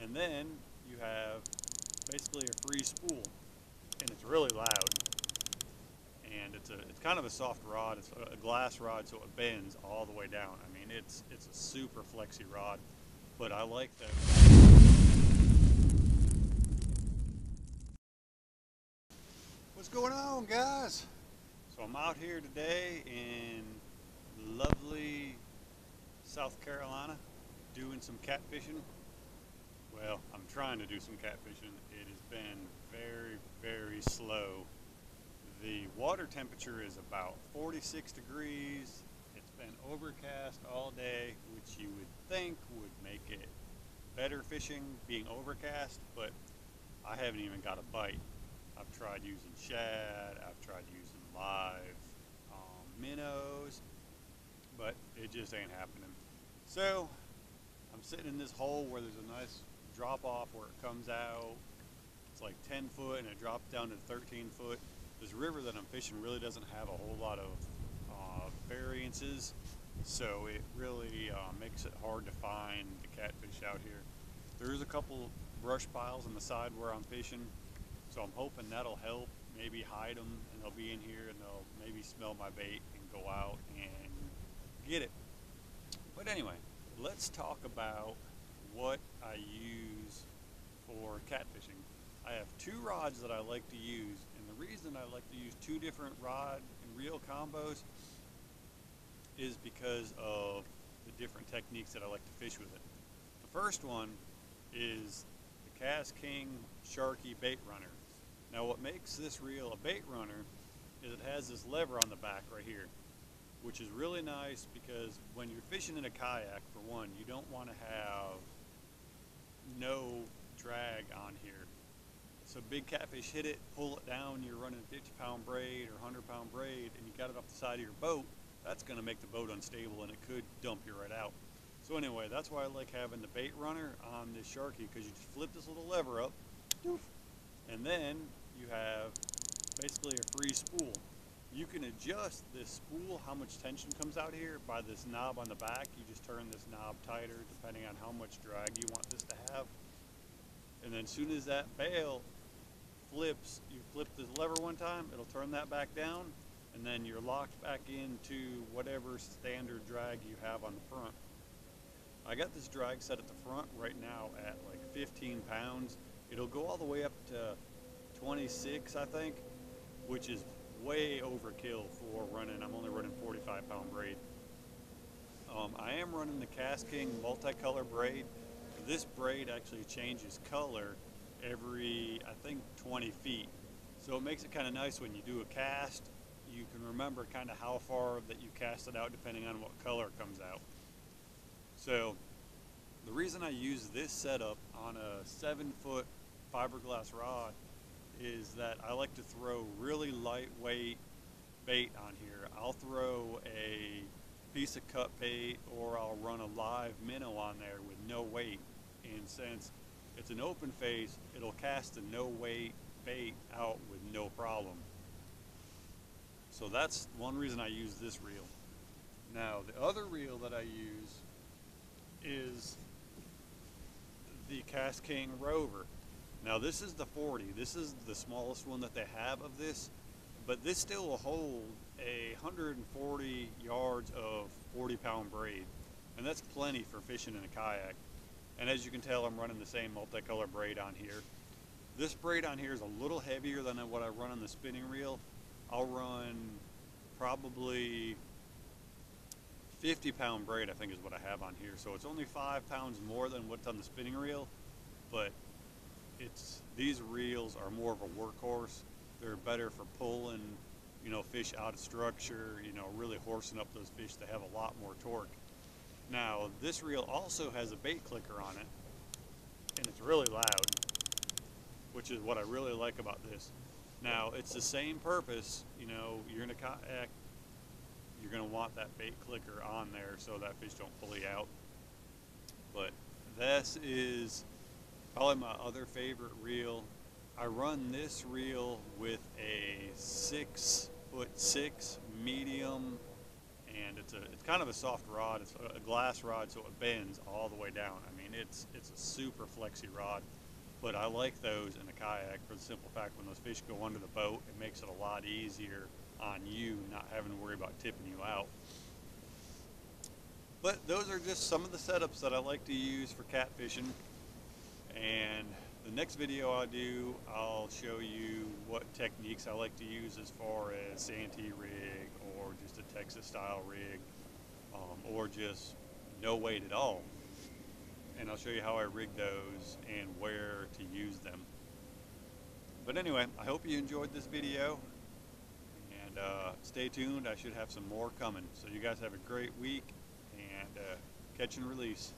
And then you have basically a free spool, and it's really loud. And it's kind of a soft rod. It's a glass rod, so it bends all the way down. I mean, it's a super flexy rod, but I like that. What's going on, guys? So I'm out here today in lovely South Carolina doing some catfishing. Well, I'm trying to do some catfishing. It has been very, very slow. The water temperature is about 46 degrees. It's been overcast all day, which you would think would make it better fishing being overcast, but I haven't even got a bite. I've tried using shad, I've tried using live minnows, but it just ain't happening. So I'm sitting in this hole where there's a nice drop off where it comes out. It's like 10 foot and it drops down to 13 foot. This river that I'm fishing really doesn't have a whole lot of variances, so it really makes it hard to find the catfish out here. There's a couple brush piles on the side where I'm fishing, so I'm hoping that'll help, maybe hide them, and they'll be in here and they'll maybe smell my bait and go out and get it. But anyway, let's talk about what I use for catfishing. I have two rods that I like to use, and the reason I like to use two different rod and reel combos is because of the different techniques that I like to fish with it. The first one is the KastKing Sharky bait runner. Now what makes this reel a bait runner is it has this lever on the back right here, which is really nice because when you're fishing in a kayak, for one, you don't want to have no drag on here. So big catfish hit it, pull it down, you're running a 50-pound braid or 100-pound braid, and you got it off the side of your boat, that's going to make the boat unstable and it could dump you right out. So anyway, that's why I like having the bait runner on this Sharky, because you just flip this little lever up, and then you have basically a free spool. You can adjust this spool, how much tension comes out here, by this knob on the back. You just turn this knob tighter depending on how much drag you want this to have. And then as soon as that bail flips, you flip this lever one time, it'll turn that back down, and then you're locked back into whatever standard drag you have on the front. I got this drag set at the front right now at like 15 pounds. It'll go all the way up to 26, I think, which is way overkill for running. I'm only running 45-pound braid. I am running the KastKing multicolor braid. This braid actually changes color every, I think, 20 feet. So it makes it kind of nice when you do a cast. You can remember kind of how far that you cast it out depending on what color comes out. So the reason I use this setup on a 7-foot fiberglass rod is that I like to throw really lightweight bait on here. I'll throw a piece of cut bait or I'll run a live minnow on there with no weight. And since it's an open face, it'll cast a no weight bait out with no problem. So that's one reason I use this reel. Now the other reel that I use is the KastKing Rover. Now this is the 40. This is the smallest one that they have of this, but this still will hold 140 yards of 40-pound braid, and that's plenty for fishing in a kayak. And as you can tell, I'm running the same multicolor braid on here. This braid on here is a little heavier than what I run on the spinning reel. I'll run probably 50-pound braid, I think is what I have on here. So it's only 5 pounds more than what's on the spinning reel, but these reels are more of a workhorse. They're better for pulling, fish out of structure, really horsing up those fish that have a lot more torque. Now, this reel also has a bait clicker on it, and it's really loud, which is what I really like about this. Now, it's the same purpose, you're in a kayak, you're going to want that bait clicker on there so that fish don't pull you out. But this is probably my other favorite reel. I run this reel with a 6'6" medium, and it's kind of a soft rod. It's a glass rod, so it bends all the way down. I mean, mean, it's a super flexy rod. But I like those in a kayak for the simple fact when those fish go under the boat, it makes it a lot easier on you, not having to worry about tipping you out. But those are just some of the setups that I like to use for catfishing. And the next video I do, I'll show you what techniques I like to use as far as Santee rig or just a Texas style rig, or just no weight at all. And I'll show you how I rig those and where to use them. But anyway, I hope you enjoyed this video, and stay tuned. I should have some more coming. So you guys have a great week, and catch and release.